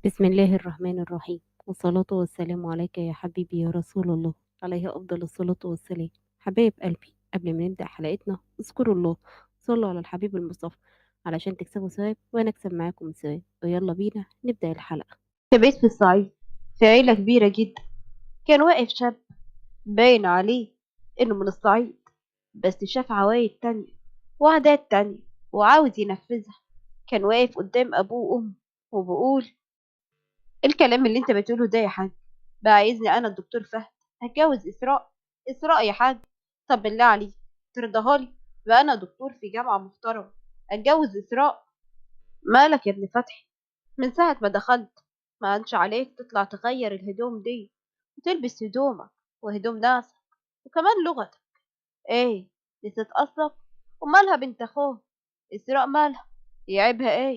بسم الله الرحمن الرحيم، والصلاة والسلام عليك يا حبيبي يا رسول الله، عليه أفضل الصلاة والسلام. حبايب قلبي، قبل ما نبدأ حلقتنا اذكروا الله، صلوا على الحبيب المصطفى علشان تكسبوا ثواب وأنا أكسب معاكم ثواب. ويلا بينا نبدأ الحلقة. في بيت في الصعيد، في عيلة كبيرة جدا. كان واقف شاب باين عليه إنه من الصعيد، بس شاف عوايد تانية وعادات تانية وعاوز ينفذها. كان واقف قدام أبوه وأمه وبقول: إيه الكلام اللي انت بتقوله ده يا حاج؟ بقى عايزني أنا الدكتور فهد هتجوز إسراء؟ إسراء يا حاج؟ طب بالله عليك ترضاها لي؟ بقى أنا دكتور في جامعة محترمة أتجوز إسراء؟ مالك يا ابن فتحي؟ من ساعة ما دخلت ما هنش عليك تطلع تغير الهدوم دي وتلبس هدومك وهدوم ناسك وكمان لغتك. ايه، نسيت اصلك؟ ومالها بنت اخوه؟ اسراء مالها؟ يعيبها ايه؟